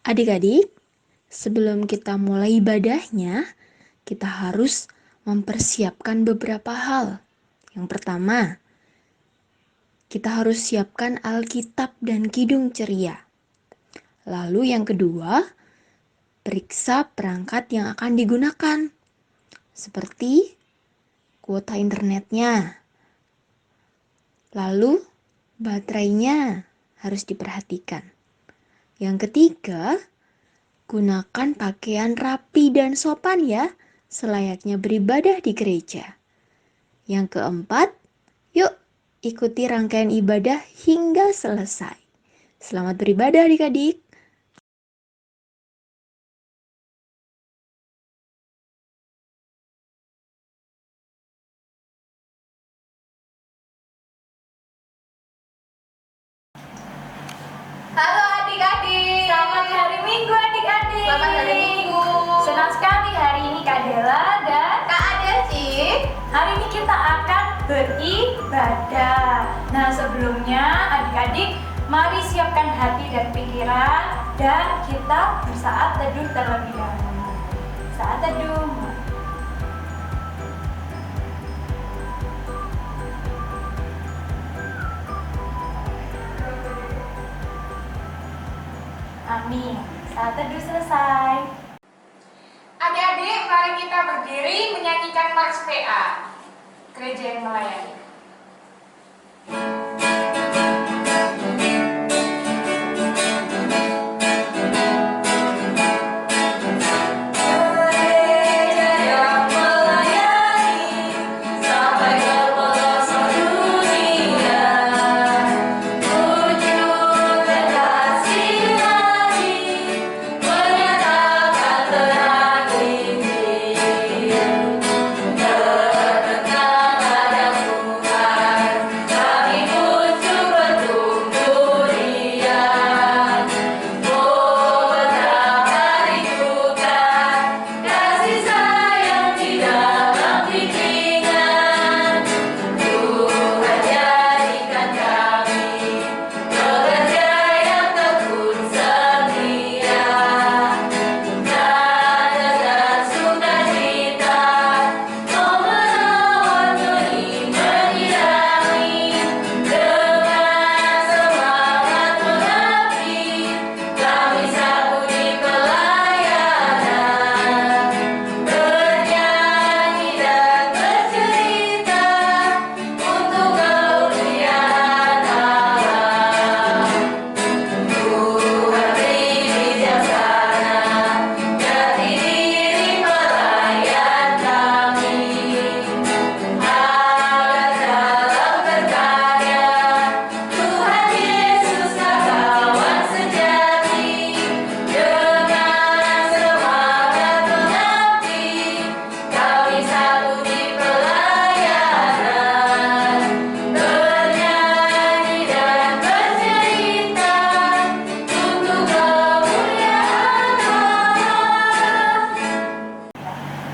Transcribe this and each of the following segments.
Adik-adik, sebelum kita mulai ibadahnya, kita harus mempersiapkan beberapa hal. Yang pertama, kita harus siapkan Alkitab dan Kidung Ceria. Lalu yang kedua, periksa perangkat yang akan digunakan, seperti kuota internetnya. Lalu baterainya harus diperhatikan. Yang ketiga, gunakan pakaian rapi dan sopan ya, selayaknya beribadah di gereja. Yang keempat, yuk ikuti rangkaian ibadah hingga selesai. Selamat beribadah adik-adik. Halo adik-adik. Selamat hari Minggu adik-adik. Selamat hari Minggu. Senang sekali hari ini Kak Dela dan Kak Adesi. hari ini kita akan beribadah. Nah sebelumnya adik-adik mari siapkan hati dan pikiran dan kita bersaat teduh terlebih dahulu. Saat teduh. Amin. Saat teduh selesai. Adik-adik, mari kita berdiri menyanyikan Mars PA. Gereja yang melayani.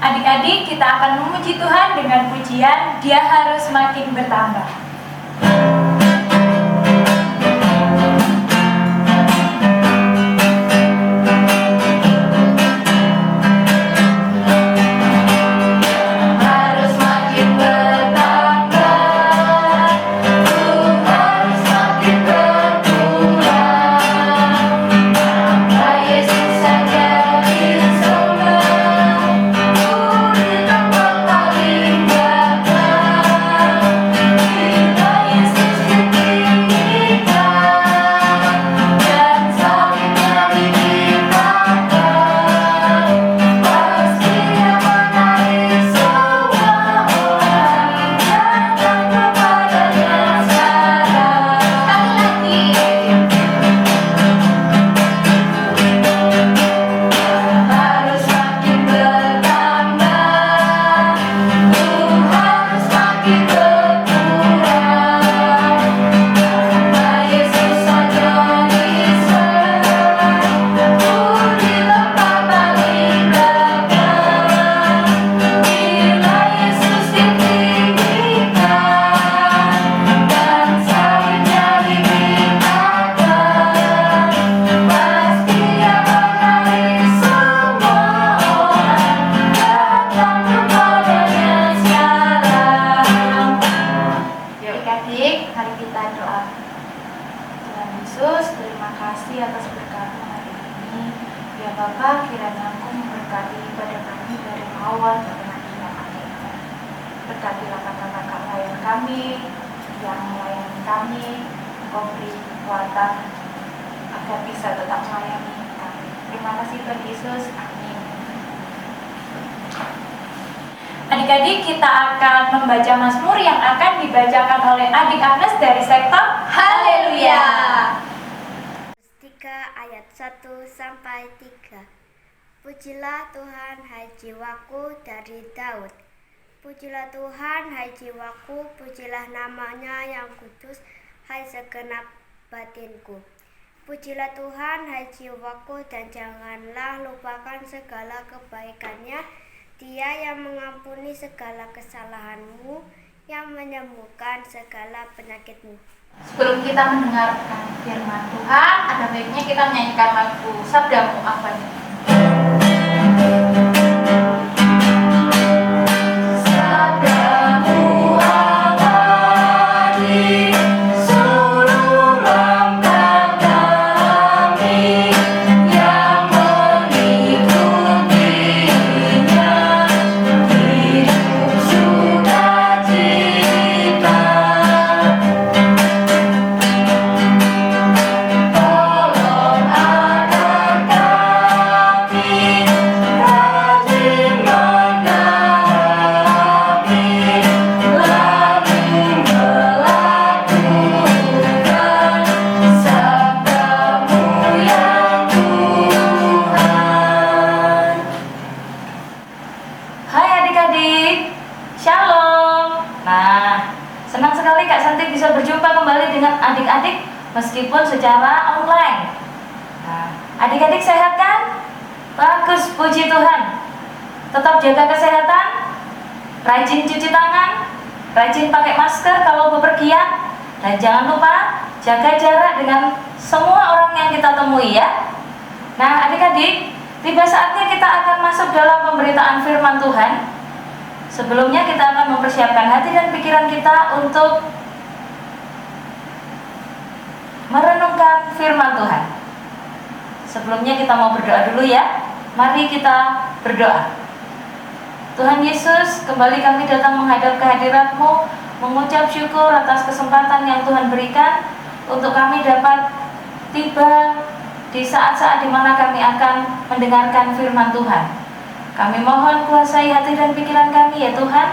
Adik-adik, kita akan memuji Tuhan dengan pujian Dia harus makin bertambah. Yesus Bapa, kiranya Engkau memberkati ibadah kami dari awal sampai nanti yang akhir. Berkatilah kakak-kakak layan kami, yang melayani kami, Engkau beri kekuatan agar bisa tetap melayani kami. Terima kasih Tuhan Yesus, amin. Adik-adik, kita akan membaca Mazmur yang akan dibacakan oleh adik Agnes dari sektor Haleluya. 3 ayat 1 sampai 3. Pujilah Tuhan hai jiwaku dari Daud. Pujilah Tuhan hai jiwaku, pujilah namanya yang kudus hai segenap batinku. Pujilah Tuhan hai jiwaku dan janganlah lupakan segala kebaikannya. Dia yang mengampuni segala kesalahanmu, yang menyembuhkan segala penyakitmu. Sebelum kita mendengarkan firman Tuhan, ada baiknya kita menyanyikan lagu Sabdamu Abadi. Adik-adik meskipun secara online. Nah, adik-adik sehat kan? Bagus, puji Tuhan. Tetap jaga kesehatan, rajin cuci tangan, rajin pakai masker kalau bepergian, dan jangan lupa jaga jarak dengan semua orang yang kita temui ya. Nah, adik-adik, tiba saatnya kita akan masuk dalam pemberitaan firman Tuhan. Sebelumnya kita akan mempersiapkan hati dan pikiran kita untuk merenungkan firman Tuhan. Sebelumnya kita mau berdoa dulu ya. Mari kita berdoa. Tuhan Yesus, kembali kami datang menghadap kehadirat-Mu, mengucap syukur atas kesempatan yang Tuhan berikan untuk kami dapat tiba di saat-saat di mana kami akan mendengarkan firman Tuhan. Kami mohon kuasai hati dan pikiran kami ya Tuhan,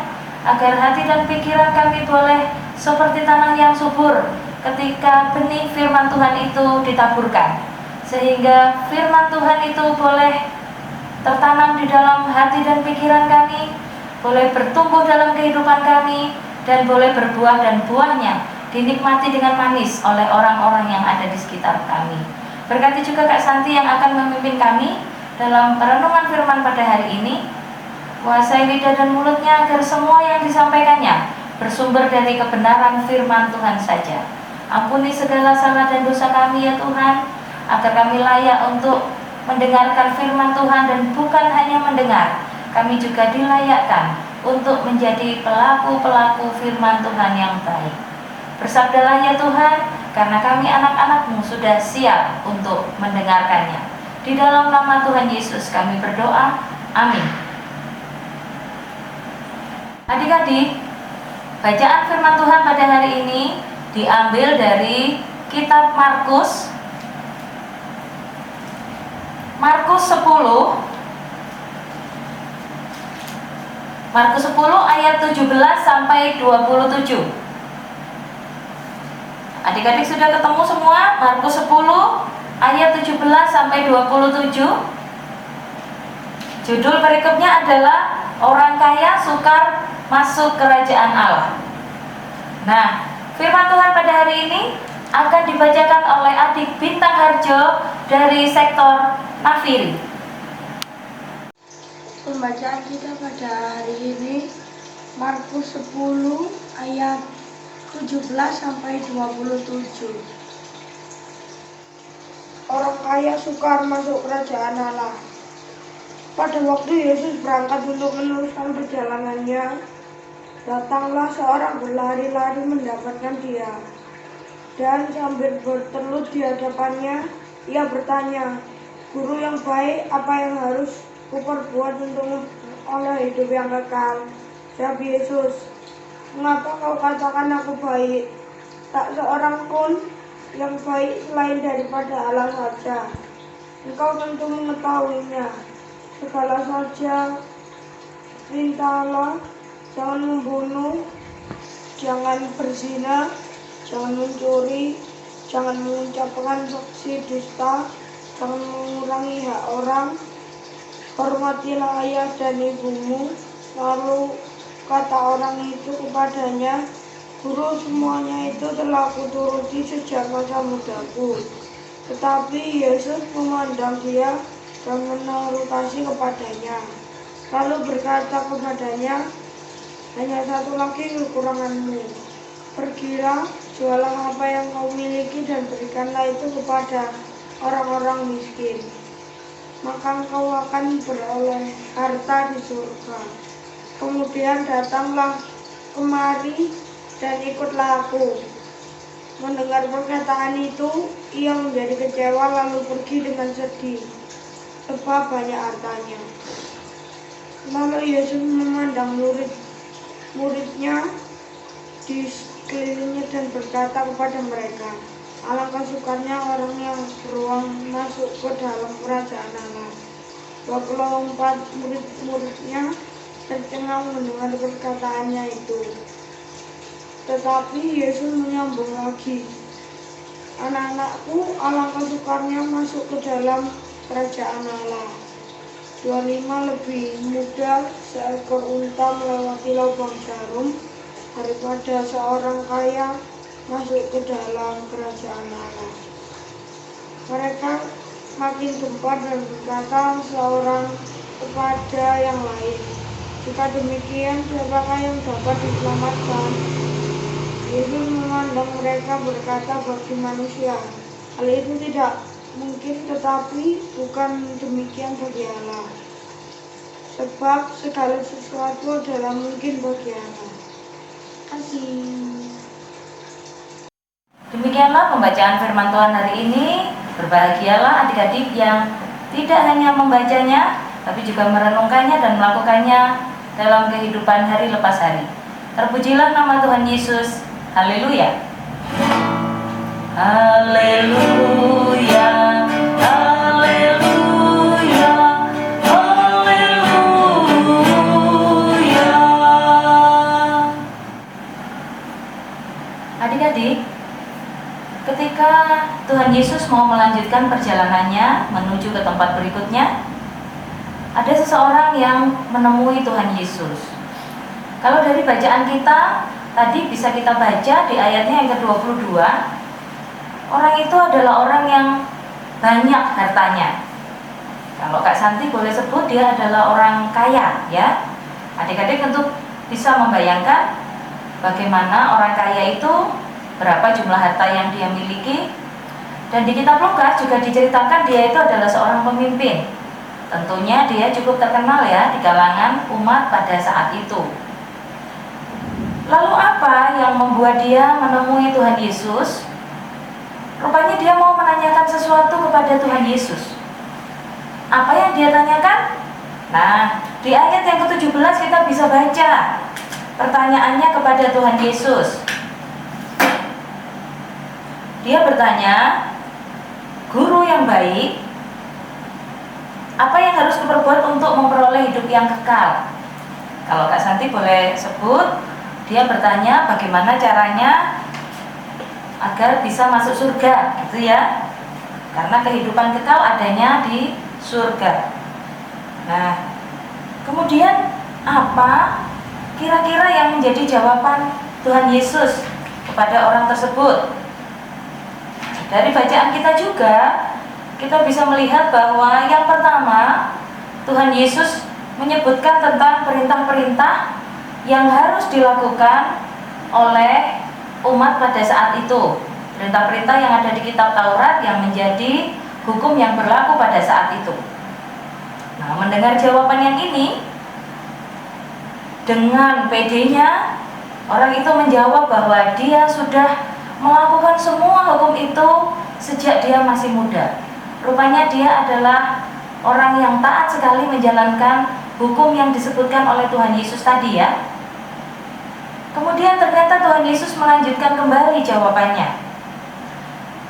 agar hati dan pikiran kami boleh seperti tanah yang subur ketika benih firman Tuhan itu ditaburkan, sehingga firman Tuhan itu boleh tertanam di dalam hati dan pikiran kami, boleh bertumbuh dalam kehidupan kami, dan boleh berbuah dan buahnya dinikmati dengan manis oleh orang-orang yang ada di sekitar kami. Berkati juga Kak Santi yang akan memimpin kami dalam perenungan firman pada hari ini. Kuasai lidah dan mulutnya agar semua yang disampaikannya bersumber dari kebenaran firman Tuhan saja. Ampuni segala salah dan dosa kami ya Tuhan, agar kami layak untuk mendengarkan firman Tuhan, dan bukan hanya mendengar, kami juga dilayakkan untuk menjadi pelaku-pelaku firman Tuhan yang baik. Bersabdalah ya Tuhan, karena kami anak-anak-Mu sudah siap untuk mendengarkannya. Di dalam nama Tuhan Yesus kami berdoa, amin. Adik-adik, bacaan firman Tuhan pada hari ini diambil dari kitab Markus 10 ayat 17 sampai 27. Adik-adik sudah ketemu semua? Markus 10 ayat 17 sampai 27. Judul perikopnya adalah orang kaya sukar masuk kerajaan Allah. Nah, firman Tuhan pada hari ini akan dibacakan oleh adik Bintang Harjo dari sektor Nafiri. Pembacaan kita pada hari ini Markus 10 ayat 17 sampai 27. Orang kaya sukar masuk kerajaan Allah. Pada waktu Yesus berangkat untuk meneruskan perjalanannya, datanglah seorang berlari-lari mendapatkan dia, dan sambil bertelut di hadapannya, ia bertanya, Guru yang baik, apa yang harus kuperbuat untuk oleh hidup yang kekal? Jawab Yesus, mengapa kau katakan aku baik? Tak seorang pun yang baik selain daripada Allah saja. Engkau tentu mengetahuinya. Segala saja perintah Allah, jangan membunuh, jangan berzina, jangan mencuri, jangan mengucapkan saksi dusta, jangan mengurangi hak orang, hormatilah ayah dan ibumu. Lalu kata orang itu kepadanya, Guru, semuanya itu telah kuturuti sejak masa mudaku. Tetapi Yesus memandang dia dan menaruh kasih kepadanya. Lalu berkata kepadanya, hanya satu lagi kekuranganmu. Pergilah, jualah apa yang kau miliki dan berikanlah itu kepada orang-orang miskin. Maka engkau akan beroleh harta di surga. Kemudian datanglah kemari dan ikutlah aku. Mendengar perkataan itu, ia menjadi kecewa lalu pergi dengan sedih, sebab banyak hartanya. Lalu Yesus memandang murid-muridnya di sekelilingnya dan berkata kepada mereka, alangkah sukanya orang yang beruang masuk ke dalam kerajaan Allah. 24 murid-muridnya tercengang mendengar perkataannya itu. Tetapi Yesus menyambung lagi, anak-anakku, alangkah sukarnya masuk ke dalam kerajaan Allah. 25 lebih mudah seekor unta melewati lubang jarum daripada seorang kaya masuk ke dalam kerajaan Allah. Mereka makin gempar dan berkata seorang kepada yang lain, jika demikian, siapakah yang dapat diselamatkan? Yesus memandang mereka berkata, bagi manusia hal itu tidak mungkin, tetapi bukan demikian bagi Allah. Sebab segala sesuatu adalah mungkin bagi Allah. Kasih. Demikianlah pembacaan firman Tuhan hari ini. Berbahagialah adik-adik yang tidak hanya membacanya, tapi juga merenungkannya dan melakukannya dalam kehidupan hari lepas hari. Terpujilah nama Tuhan Yesus. Haleluya. Haleluya. Haleluya. Haleluya. Adik-adik, ketika Tuhan Yesus mau melanjutkan perjalanannya menuju ke tempat berikutnya, ada seseorang yang menemui Tuhan Yesus. Kalau dari bacaan kita tadi bisa kita baca di ayatnya yang ke-22, orang itu adalah orang yang banyak hartanya. Kalau Kak Santi boleh sebut dia adalah orang kaya, ya. Adik-adik tentu bisa membayangkan bagaimana orang kaya itu, berapa jumlah harta yang dia miliki. Dan di kitab Lukas juga diceritakan dia itu adalah seorang pemimpin. Tentunya dia cukup terkenal ya di kalangan umat pada saat itu. Lalu apa yang membuat dia menemui Tuhan Yesus? Rupanya dia mau menanyakan sesuatu kepada Tuhan Yesus. Apa yang dia tanyakan? Nah, di ayat yang ke-17 kita bisa baca pertanyaannya kepada Tuhan Yesus. Dia bertanya, Guru yang baik, apa yang harus kuperbuat untuk memperoleh hidup yang kekal? Kalau Kak Santi boleh sebut, dia bertanya bagaimana caranya agar bisa masuk surga, gitu ya. Karena kehidupan kekal adanya di surga. Nah, kemudian apa kira-kira yang menjadi jawaban Tuhan Yesus kepada orang tersebut? Dari bacaan kita juga, kita bisa melihat bahwa yang pertama, Tuhan Yesus menyebutkan tentang perintah-perintah yang harus dilakukan oleh umat pada saat itu. Perintah-perintah yang ada di kitab Taurat yang menjadi hukum yang berlaku pada saat itu. Nah, mendengar jawaban yang ini, dengan pedenya, orang itu menjawab bahwa dia sudah melakukan semua hukum itu sejak dia masih muda. Rupanya dia adalah orang yang taat sekali menjalankan hukum yang disebutkan oleh Tuhan Yesus tadi ya. Kemudian ternyata Tuhan Yesus melanjutkan kembali jawabannya.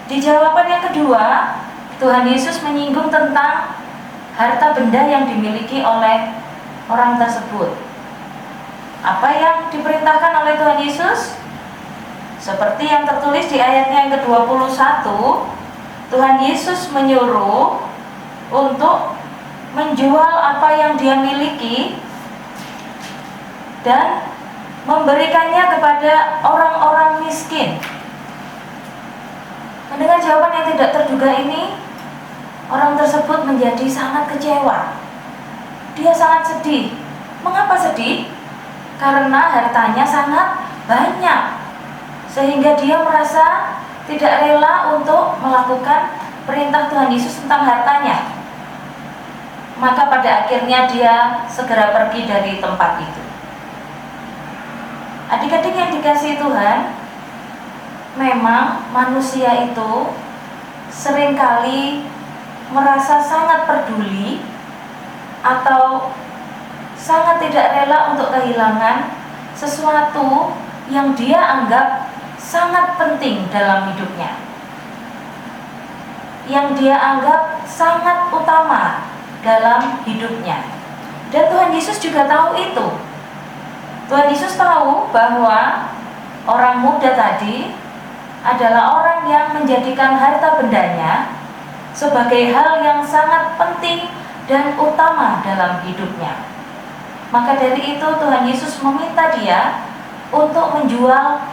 Di jawaban yang kedua, Tuhan Yesus menyinggung tentang harta benda yang dimiliki oleh orang tersebut. Apa yang diperintahkan oleh Tuhan Yesus? Seperti yang tertulis di ayatnya yang ke-21, Tuhan Yesus menyuruh untuk menjual apa yang dia miliki dan memberikannya kepada orang-orang miskin. Mendengar jawaban yang tidak terduga ini, orang tersebut menjadi sangat kecewa. Dia sangat sedih. Mengapa sedih? Karena hartanya sangat banyak, sehingga dia merasa tidak rela untuk melakukan perintah Tuhan Yesus tentang hartanya. Maka pada akhirnya dia segera pergi dari tempat itu. Adik-adik yang dikasihi Tuhan, memang manusia itu seringkali merasa sangat peduli atau sangat tidak rela untuk kehilangan sesuatu yang dia anggap sangat penting dalam hidupnya, yang dia anggap sangat utama dalam hidupnya. Dan Tuhan Yesus juga tahu itu. Tuhan Yesus tahu bahwa orang muda tadi adalah orang yang menjadikan harta bendanya sebagai hal yang sangat penting dan utama dalam hidupnya. Maka dari itu Tuhan Yesus meminta dia untuk menjual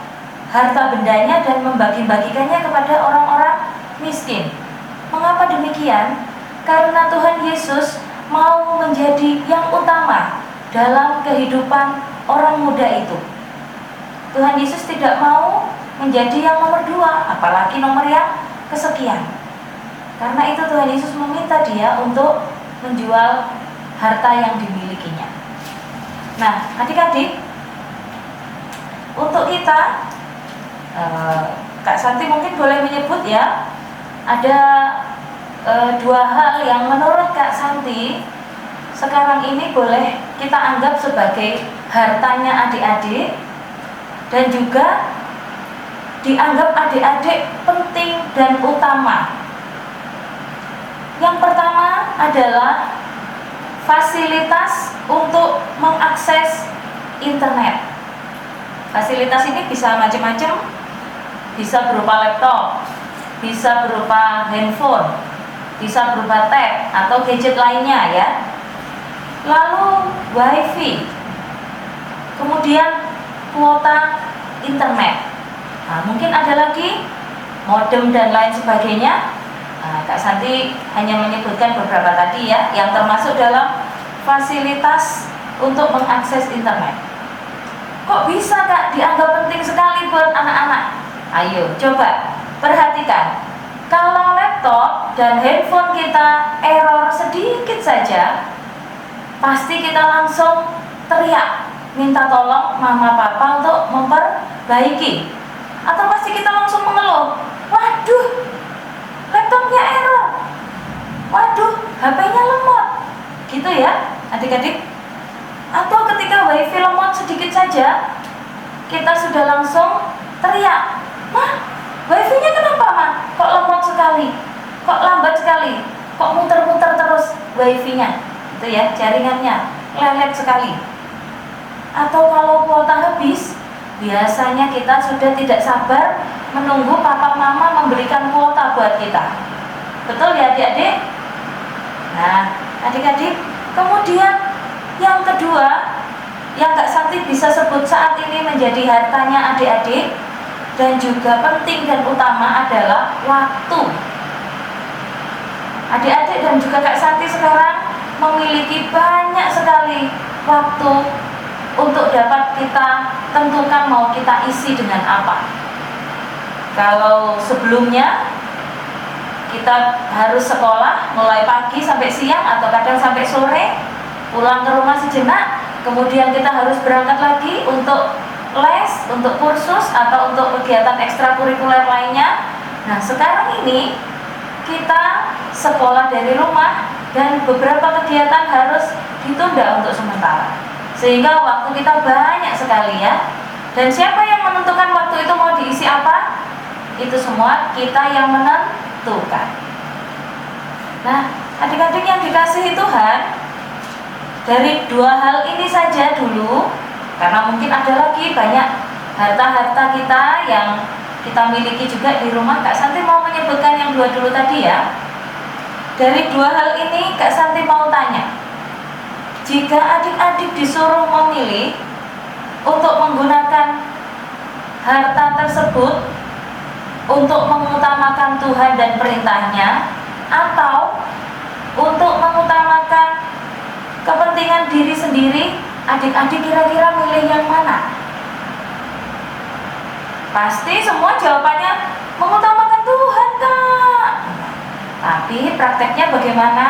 harta bendanya dan membagi-bagikannya kepada orang-orang miskin. Mengapa demikian? Karena Tuhan Yesus mau menjadi yang utama dalam kehidupan orang muda itu. Tuhan Yesus tidak mau menjadi yang nomor 2, apalagi nomor yang kesekian. Karena itu Tuhan Yesus meminta dia untuk menjual harta yang dimilikinya. Nah, adik-adik, untuk kita, Kak Santi mungkin boleh menyebut ya, ada 2 hal yang menurut Kak Santi sekarang ini boleh kita anggap sebagai hartanya adik-adik dan juga dianggap adik-adik penting dan utama. Yang pertama adalah fasilitas untuk mengakses internet. Fasilitas ini bisa macam-macam, bisa berupa laptop, bisa berupa handphone, bisa berupa tab atau gadget lainnya ya. Lalu wifi, kemudian kuota internet. Nah, mungkin ada lagi modem dan lain sebagainya. Nah, Kak Santi hanya menyebutkan beberapa tadi ya, yang termasuk dalam fasilitas untuk mengakses internet. Kok bisa Kak dianggap penting sekali buat anak-anak? Ayo coba perhatikan. Kalau laptop dan handphone kita error sedikit saja, pasti kita langsung teriak, minta tolong mama papa untuk memperbaiki. Atau pasti kita langsung mengeluh, waduh, laptopnya error, waduh, HP-nya lemot, gitu ya adik-adik. Atau ketika wifi lemot sedikit saja, kita sudah langsung teriak, "Mah, wifi-nya kenapa mah? Kok lemot sekali? Kok lambat sekali? Kok muter-muter terus wifi-nya?" Itu ya, jaringannya lelet sekali. Atau kalau kuota habis, biasanya kita sudah tidak sabar menunggu papa mama memberikan kuota buat kita. Betul ya adik-adik? Nah, adik-adik, kemudian yang kedua yang Kak Santi bisa sebut saat ini menjadi hartanya adik-adik dan juga penting dan utama adalah waktu. Adik-adik dan juga Kak Santi sekarang memiliki banyak sekali waktu untuk dapat kita tentukan mau kita isi dengan apa. Kalau sebelumnya kita harus sekolah mulai pagi sampai siang atau kadang sampai sore, pulang ke rumah sejenak, kemudian kita harus berangkat lagi untuk les, untuk kursus atau untuk kegiatan ekstrakurikuler lainnya. Nah, sekarang ini kita sekolah dari rumah dan beberapa kegiatan harus ditunda untuk sementara, sehingga waktu kita banyak sekali ya. Dan siapa yang menentukan waktu itu mau diisi apa? Itu semua kita yang menentukan. Nah, adik-adik yang dikasihi Tuhan, dari dua hal ini saja dulu, karena mungkin ada lagi banyak harta-harta kita yang kita miliki juga di rumah. Kak Santi mau menyebutkan yang dua dulu tadi ya. Dari dua hal ini Kak Santi mau tanya, jika adik-adik disuruh memilih untuk menggunakan harta tersebut untuk mengutamakan Tuhan dan perintahnya, atau untuk mengutamakan kepentingan diri sendiri, adik-adik kira-kira milih yang mana? Pasti semua jawabannya mengutamakan Tuhan, Kak. Tapi prakteknya bagaimana?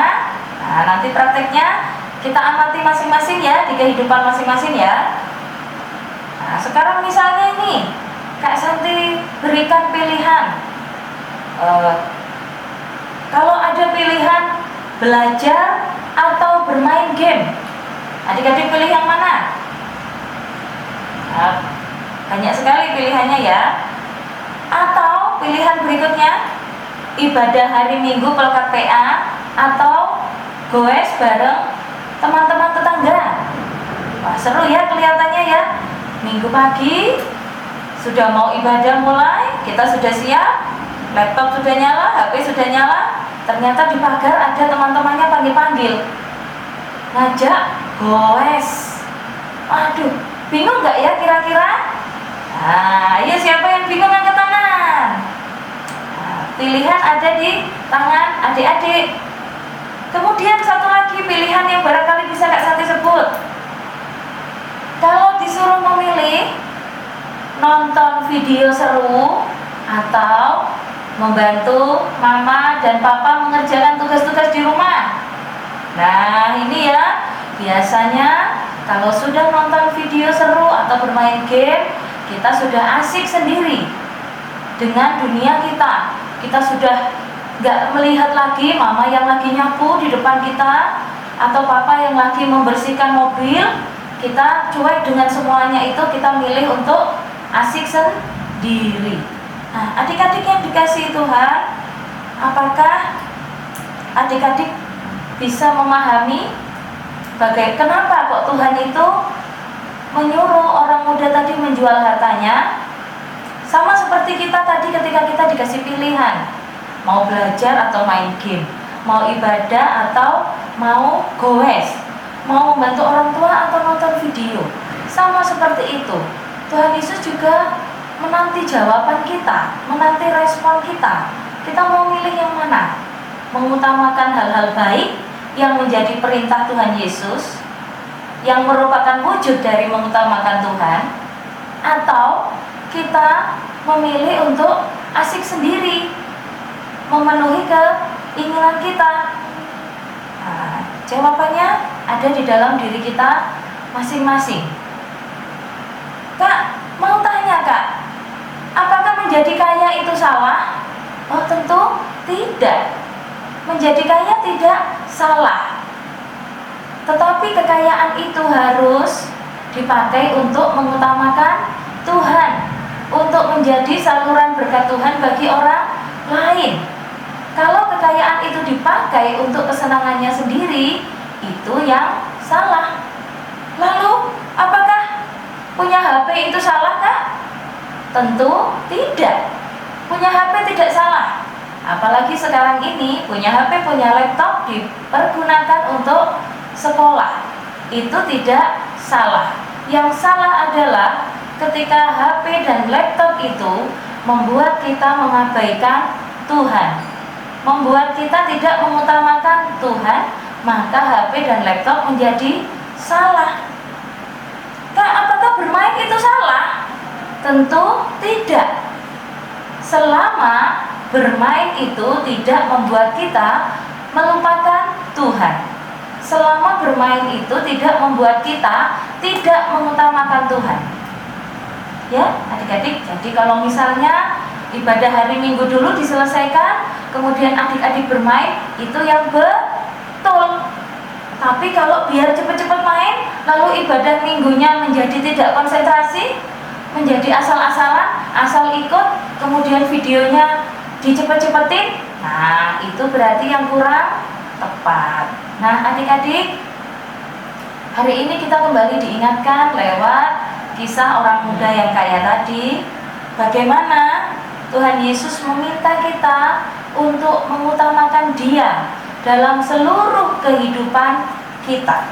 Nah, nanti prakteknya kita amati masing-masing ya, di kehidupan masing-masing ya. Nah, sekarang misalnya ini Kak Santi berikan pilihan, kalau ada pilihan belajar atau bermain game, adik-adik pilih yang mana? Nah, banyak sekali pilihannya ya. Atau pilihan berikutnya, ibadah hari Minggu pelekat PA atau goes bareng teman-teman tetangga. Wah, seru ya kelihatannya ya. Minggu pagi sudah mau ibadah mulai, kita sudah siap, laptop sudah nyala, HP sudah nyala, ternyata di pagar ada teman-temannya panggil-panggil, ngajak goes. Waduh, bingung nggak ya kira-kira? Nah, ayo siapa yang bingung angkat tangan. Nah, pilihan ada di tangan adik-adik. Kemudian satu lagi pilihan yang barangkali bisa Kak Santi sebut. Kalau disuruh memilih nonton video seru atau membantu mama dan papa mengerjakan tugas-tugas di rumah. Nah, ini ya, biasanya kalau sudah nonton video seru atau bermain game, kita sudah asik sendiri dengan dunia kita. Kita sudah nggak melihat lagi mama yang lagi nyapu di depan kita atau papa yang lagi membersihkan mobil. Kita cuek dengan semuanya itu, kita milih untuk asik sendiri. Nah, adik-adik yang dikasihi Tuhan, apakah adik-adik bisa memahami kenapa kok Tuhan itu menyuruh orang muda tadi menjual hartanya? Sama seperti kita tadi ketika kita dikasih pilihan, mau belajar atau main game, mau ibadah atau mau goes, mau membantu orang tua atau nonton video. Sama seperti itu, Tuhan Yesus juga menanti jawaban kita, menanti respon kita. Kita mau milih yang mana? Mengutamakan hal-hal baik yang menjadi perintah Tuhan Yesus, yang merupakan wujud dari mengutamakan Tuhan, atau kita memilih untuk asik sendiri, memenuhi keinginan kita. Nah, jawabannya ada di dalam diri kita masing-masing. Kak, mau tanya Kak, apakah menjadi kaya itu salah? Oh, tentu tidak. Menjadi kaya tidak salah. Tetapi kekayaan itu harus dipakai untuk mengutamakan Tuhan, untuk menjadi saluran berkat Tuhan bagi orang lain. Kalau kekayaan itu dipakai untuk kesenangannya sendiri, itu yang salah. Lalu, apakah punya HP itu salah, Kak? Tentu tidak. Punya HP tidak salah. Apalagi sekarang ini punya HP, punya laptop dipergunakan untuk sekolah. Itu tidak salah. Yang salah adalah ketika HP dan laptop itu membuat kita mengabaikan Tuhan, membuat kita tidak mengutamakan Tuhan, maka HP dan laptop menjadi salah. Kak, apakah bermain itu salah? Tentu tidak. Selama bermain itu tidak membuat kita melupakan Tuhan, selama bermain itu tidak membuat kita tidak mengutamakan Tuhan. Ya, adik-adik, jadi kalau misalnya ibadah hari Minggu dulu diselesaikan, kemudian adik-adik bermain, itu yang betul. Tapi kalau biar cepat-cepat main, lalu ibadah minggunya menjadi tidak konsentrasi, menjadi asal-asalan, asal ikut, kemudian videonya dicepet-cepetin, nah itu berarti yang kurang tepat. Nah adik-adik, hari ini kita kembali diingatkan lewat kisah orang muda yang kaya tadi, bagaimana Tuhan Yesus meminta kita untuk mengutamakan Dia dalam seluruh kehidupan kita.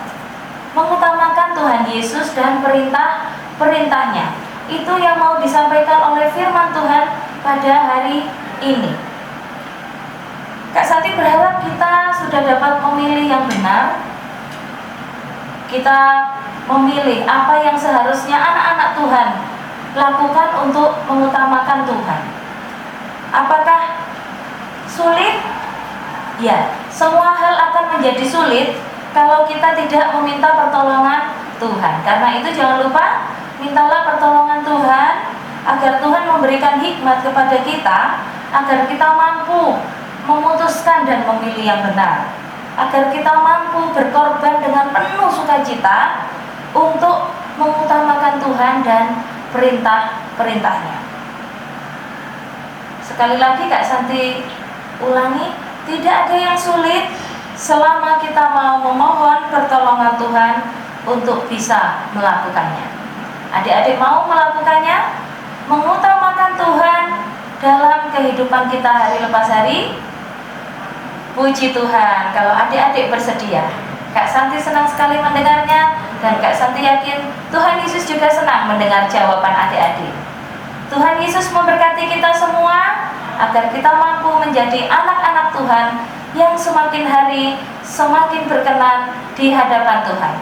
Mengutamakan Tuhan Yesus dan perintah-perintahnya. Itu yang mau disampaikan oleh firman Tuhan pada hari ini. Kak Santi berharap kita sudah dapat memilih yang benar. Kita memilih apa yang seharusnya anak-anak Tuhan lakukan untuk mengutamakan Tuhan. Apakah sulit? Ya, semua hal akan menjadi sulit kalau kita tidak meminta pertolongan Tuhan. Karena itu jangan lupa, mintalah pertolongan Tuhan agar Tuhan memberikan hikmat kepada kita, agar kita mampu memutuskan dan memilih yang benar, agar kita mampu berkorban dengan penuh sukacita untuk mengutamakan Tuhan dan perintah-perintahnya. Sekali lagi Kak Santi ulangi, tidak ada yang sulit selama kita mau memohon pertolongan Tuhan untuk bisa melakukannya. Adik-adik mau melakukannya, mengutamakan Tuhan dalam kehidupan kita hari lepas hari? Puji Tuhan, kalau adik-adik bersedia. Kak Santi senang sekali mendengarnya, dan Kak Santi yakin Tuhan Yesus juga senang mendengar jawaban adik-adik. Tuhan Yesus memberkati kita semua agar kita mampu menjadi anak-anak Tuhan yang semakin hari semakin berkenan di hadapan Tuhan.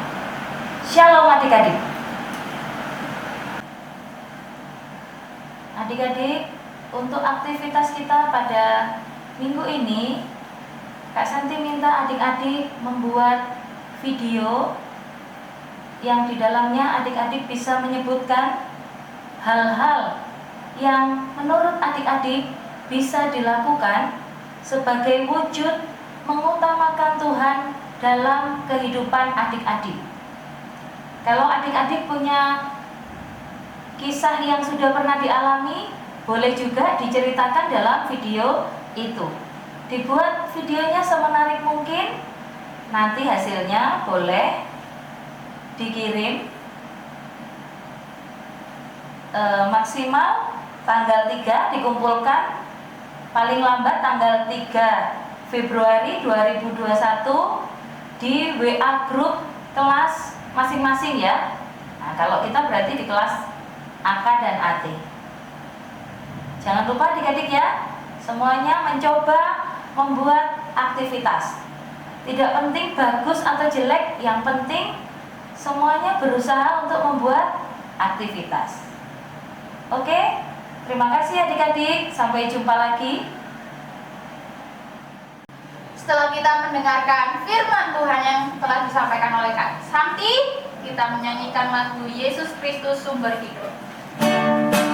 Shalom adik-adik. Adik-adik, untuk aktivitas kita pada minggu ini, Kak Santi minta adik-adik membuat video yang di dalamnya adik-adik bisa menyebutkan hal-hal yang menurut adik-adik bisa dilakukan sebagai wujud mengutamakan Tuhan dalam kehidupan adik-adik. Kalau adik-adik punya kisah yang sudah pernah dialami, boleh juga diceritakan dalam video itu. Dibuat videonya semenarik mungkin, nanti hasilnya boleh dikirim maksimal tanggal 3 dikumpulkan, paling lambat tanggal 3 Februari 2021 di WA grup kelas masing-masing ya. Nah, kalau kita berarti di kelas AK dan AT. Jangan lupa adik-adik ya, semuanya mencoba membuat aktivitas. Tidak penting bagus atau jelek, yang penting semuanya berusaha untuk membuat aktivitas. Oke, terima kasih adik-adik, sampai jumpa lagi. Setelah kita mendengarkan firman Tuhan yang telah disampaikan oleh Kak Santi, kita menyanyikan lagu Yesus Kristus Sumber Hidup. Samanya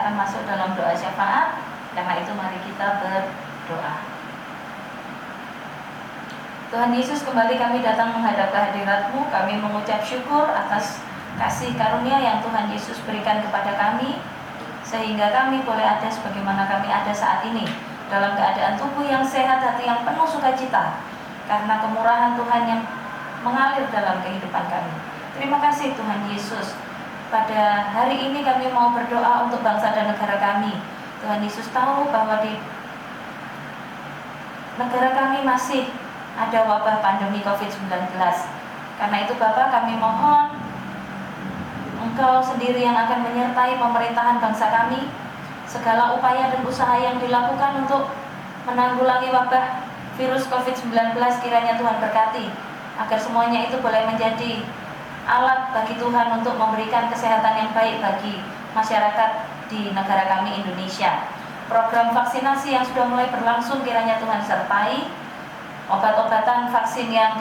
akan masuk dalam doa syafaat. Karena itu mari kita berdoa. Tuhan Yesus, kembali kami datang menghadap kehadirat-Mu. Kami mengucap syukur atas kasih karunia yang Tuhan Yesus berikan kepada kami, sehingga kami boleh ada sebagaimana kami ada saat ini, dalam keadaan tubuh yang sehat, hati yang penuh sukacita, karena kemurahan Tuhan yang mengalir dalam kehidupan kami. Terima kasih Tuhan Yesus. Pada hari ini kami mau berdoa untuk bangsa dan negara kami. Tuhan Yesus tahu bahwa di negara kami masih ada wabah pandemi COVID-19. Karena itu Bapak, kami mohon Engkau sendiri yang akan menyertai pemerintahan bangsa kami. Segala upaya dan usaha yang dilakukan untuk menanggulangi wabah virus COVID-19 kiranya Tuhan berkati, agar semuanya itu boleh menjadi alat bagi Tuhan untuk memberikan kesehatan yang baik bagi masyarakat di negara kami Indonesia. Program vaksinasi yang sudah mulai berlangsung kiranya Tuhan sertai. Obat-obatan vaksin yang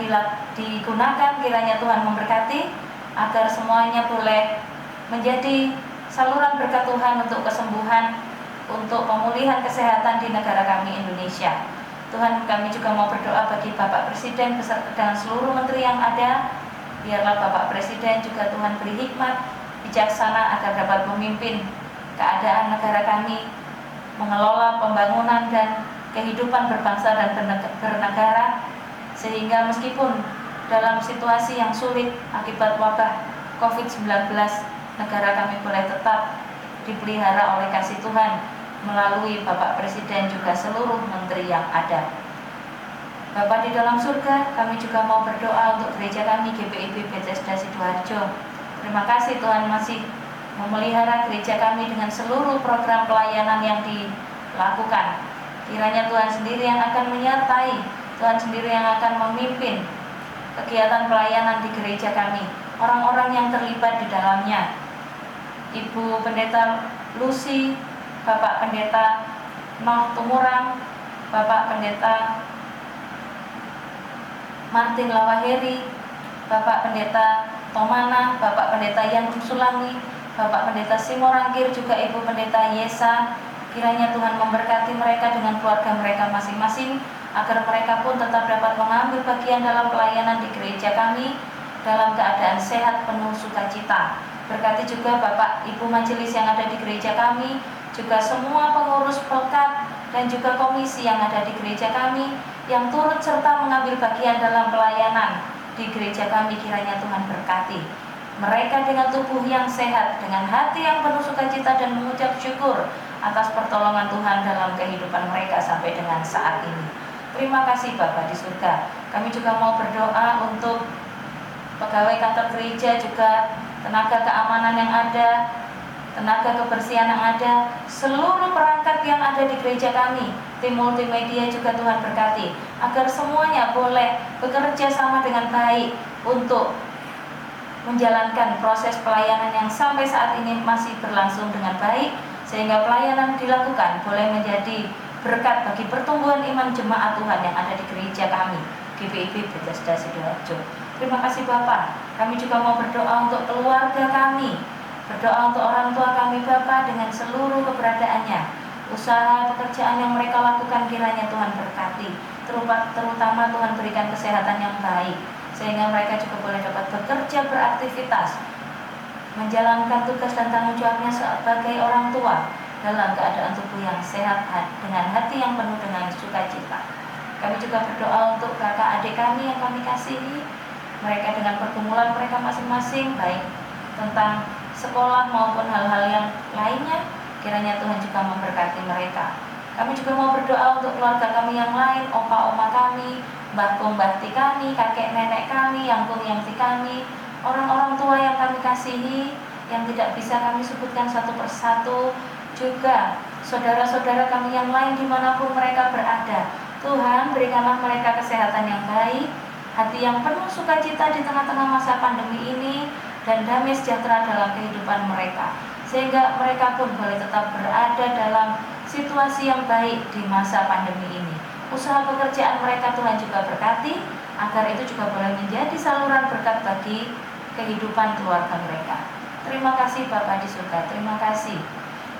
digunakan kiranya Tuhan memberkati, agar semuanya boleh menjadi saluran berkat Tuhan untuk kesembuhan, untuk pemulihan kesehatan di negara kami Indonesia. Tuhan, kami juga mau berdoa bagi Bapak Presiden beserta dengan seluruh menteri yang ada. Biarlah Bapak Presiden juga Tuhan beri hikmat bijaksana agar dapat memimpin keadaan negara kami, mengelola pembangunan dan kehidupan berbangsa dan bernegara, sehingga meskipun dalam situasi yang sulit akibat wabah COVID-19, negara kami boleh tetap dipelihara oleh kasih Tuhan melalui Bapak Presiden juga seluruh menteri yang ada. Bapa di dalam surga, kami juga mau berdoa untuk gereja kami GPIB Bethesda Sidoarjo. Terima kasih Tuhan masih memelihara gereja kami dengan seluruh program pelayanan yang dilakukan. Kiranya Tuhan sendiri yang akan menyertai, Tuhan sendiri yang akan memimpin kegiatan pelayanan di gereja kami, orang-orang yang terlibat di dalamnya. Ibu Pendeta Lucy, Bapak Pendeta Noh Tumurang, Bapak Pendeta Martin Lawaheri, Bapak Pendeta Tomana, Bapak Pendeta Yan Sulami, Bapak Pendeta Simorangkir, juga Ibu Pendeta Yesa. Kiranya Tuhan memberkati mereka dengan keluarga mereka masing-masing, agar mereka pun tetap dapat mengambil bagian dalam pelayanan di gereja kami dalam keadaan sehat penuh sukacita. Berkati juga Bapak Ibu Majelis yang ada di gereja kami, juga semua pengurus pelkat dan juga komisi yang ada di gereja kami yang turut serta mengambil bagian dalam pelayanan di gereja kami. Kiranya Tuhan berkati mereka dengan tubuh yang sehat, dengan hati yang penuh sukacita dan mengucap syukur atas pertolongan Tuhan dalam kehidupan mereka sampai dengan saat ini. Terima kasih Bapa di surga. Kami juga mau berdoa untuk pegawai kantor gereja, juga tenaga keamanan yang ada, tenaga kebersihan yang ada, seluruh perangkat yang ada di gereja kami, tim multimedia juga Tuhan berkati, agar semuanya boleh bekerja sama dengan baik untuk menjalankan proses pelayanan yang sampai saat ini masih berlangsung dengan baik, sehingga pelayanan dilakukan boleh menjadi berkat bagi pertumbuhan iman jemaat Tuhan yang ada di gereja kami, GPIB Bethesda Sidoarjo. Terima kasih Bapak. Kami juga mau berdoa untuk keluarga kami, berdoa untuk orang tua kami Bapak dengan seluruh keberadaannya. Usaha pekerjaan yang mereka lakukan kiranya Tuhan berkati, terutama Tuhan berikan kesehatan yang baik, sehingga mereka juga boleh dapat bekerja, beraktivitas, menjalankan tugas dan tanggung jawabnya sebagai orang tua dalam keadaan tubuh yang sehat dengan hati yang penuh dengan sukacita. Kami juga berdoa untuk kakak adik kami yang kami kasihi, mereka dengan pergumulan mereka masing-masing, baik tentang sekolah maupun hal-hal yang lainnya, kiranya Tuhan juga memberkati mereka. Kami juga mau berdoa untuk keluarga kami yang lain, opa-oma kami, mbah-bung mbahti kami, kakek nenek kami, yangkung yangti kami, orang-orang tua yang kami kasihi, yang tidak bisa kami sebutkan satu persatu, juga saudara-saudara kami yang lain dimanapun mereka berada. Tuhan, berikanlah mereka kesehatan yang baik, hati yang penuh sukacita di tengah-tengah masa pandemi ini, dan damai sejahtera dalam kehidupan mereka, sehingga mereka pun boleh tetap berada dalam situasi yang baik di masa pandemi ini. Usaha pekerjaan mereka Tuhan juga berkati, agar itu juga boleh menjadi saluran berkat bagi kehidupan keluarga mereka. Terima kasih Bapa di surga, terima kasih.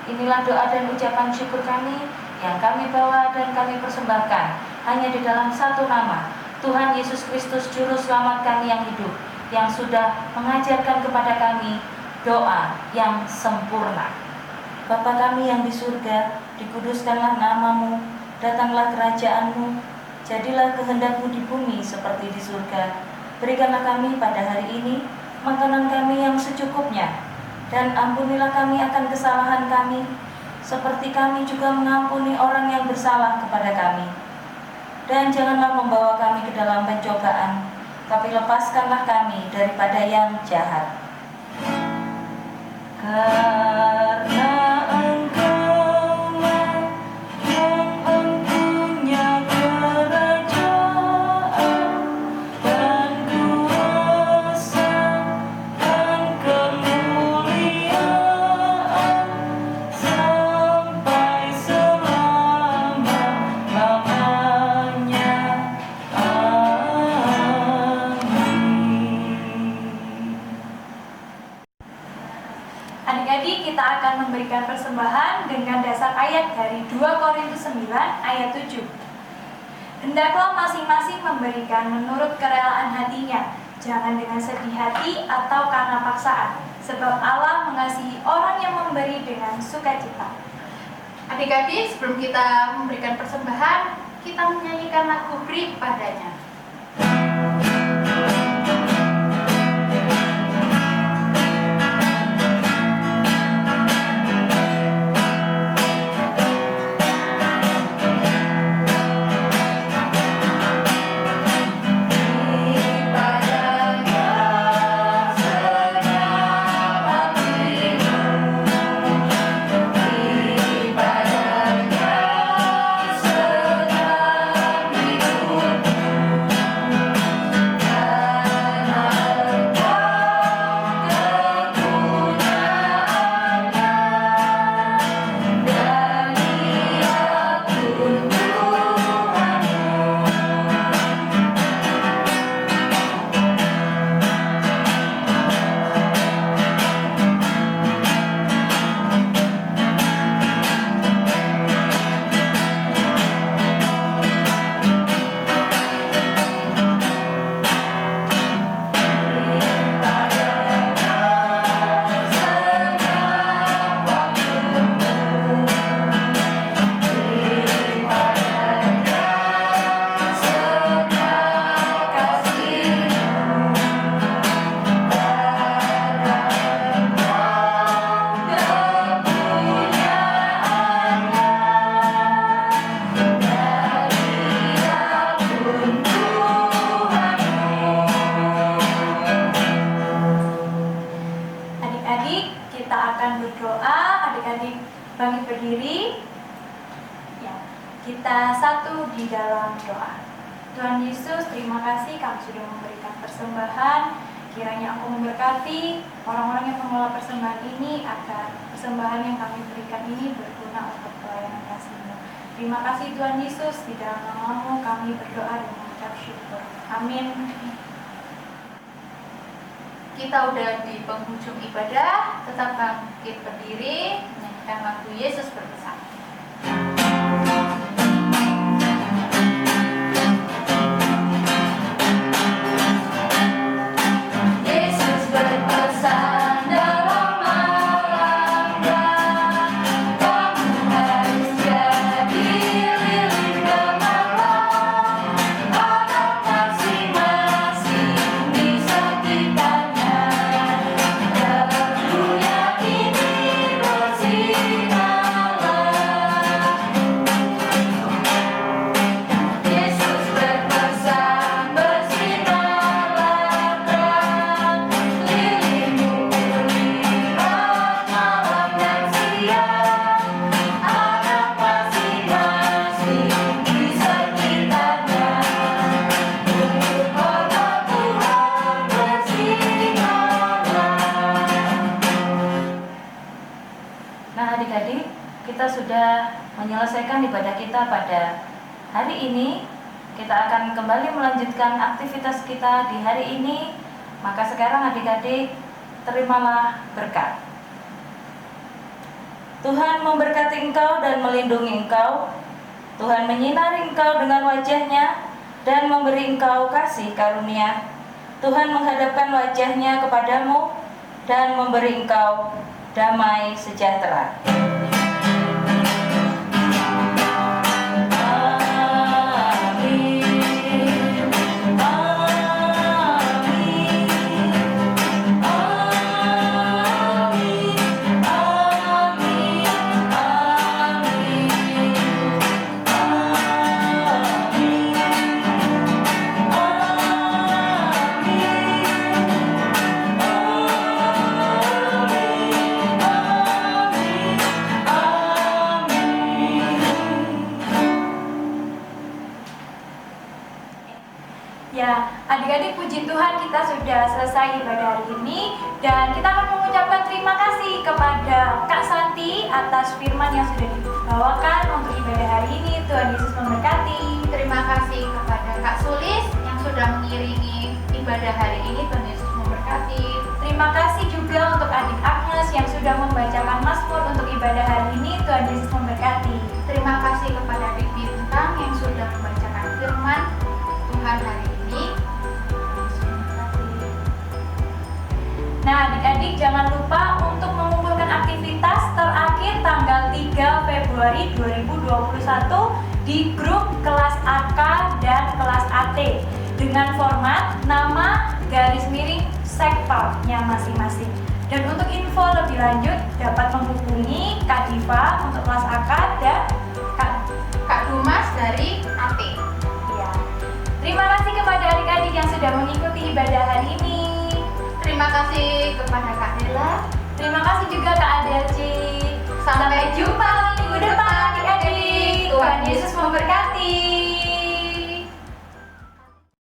Inilah doa dan ucapan syukur kami yang kami bawa dan kami persembahkan hanya di dalam satu nama, Tuhan Yesus Kristus Juru Selamat kami yang hidup, yang sudah mengajarkan kepada kami doa yang sempurna. Bapa kami yang di surga, dikuduskanlah namamu, datanglah kerajaanmu, jadilah kehendakmu di bumi seperti di surga. Berikanlah kami pada hari ini makanan kami yang secukupnya, dan ampunilah kami akan kesalahan kami, seperti kami juga mengampuni orang yang bersalah kepada kami. Dan janganlah membawa kami ke dalam pencobaan, tapi lepaskanlah kami daripada yang jahat. Karena Engkau-Lah yang mempunyai kerajaan dan kuasa dan kemuliaan sampai selama-lamanya. Adik-adik, kita akan memberikan persembahan dengan dasar ayat dari 2 Korintus 9 ayat 7. Hendaklah masing-masing memberikan menurut kerelaan hatinya, jangan dengan sedih hati atau karena paksaan, sebab Allah mengasihi orang yang memberi dengan sukacita. Adik-adik, sebelum kita memberikan persembahan, kita menyanyikan lagu Beri Padanya. bangkit berdiri. Ya, kita satu di dalam doa. Tuhan Yesus, terima kasih kami sudah memberikan persembahan. Kiranya Engkau memberkati orang-orang yang mengelola persembahan ini, agar persembahan yang kami berikan ini berguna untuk pelayanan kasih-Mu. Terima kasih Tuhan Yesus, di dalam nama-Mu kami berdoa dan mengucap syukur. Amin. Kita udah di penghujung ibadah, tetap bangkit berdiri, menyanyikan lagu Yesus Berpesan. Yesus berpesan dalam malam-malam, kamu harus jadi lilin gemilang, anak masing-masing di sekitarnya. Dunia ini bersinarlah. Yesus berpesan, bersinarlah terang, lilinmu berlipat malam dan siang, anak masing-masing di sekitarnya. Untuk hormat Tuhan bersinarlah. Nah, adik-adik, kita sudah menyelesaikan ibadah kita pada hari ini. Kita akan kembali melanjutkan aktivitas kita di hari ini. Maka sekarang adik-adik, terimalah berkat. Tuhan memberkati engkau dan melindungi engkau. Tuhan menyinari engkau dengan wajah-Nya dan memberi engkau kasih karunia. Tuhan menghadapkan wajah-Nya kepadamu dan memberi engkau damai sejahtera. Ya, adik-adik, puji Tuhan, kita sudah selesai ibadah hari ini dan kita akan mengucapkan terima kasih kepada Kak Santi atas firman yang sudah dibawakan untuk ibadah hari ini. Tuhan Yesus memberkati. Terima kasih kepada Kak Sulis yang sudah mengiringi ibadah hari ini. Tuhan Yesus memberkati. Terima kasih juga untuk adik Agnes yang sudah membacakan Mazmur untuk ibadah hari ini. Tuhan Yesus memberkati. Terima kasih kepada adik Bintang yang sudah membacakan firman Tuhan hari ini. Nah, adik-adik, jangan lupa untuk mengumpulkan aktivitas terakhir tanggal 3 Februari 2021 di grup kelas AK dan kelas AT dengan format nama _sekpalnya masing-masing. Dan untuk info lebih lanjut dapat menghubungi Kak Diva untuk kelas AK dan Kak Dumas dari AT. ya. Terima kasih kepada adik-adik yang sudah mengikuti ibadah hari ini. Terima kasih kepada Kak Dela. Terima kasih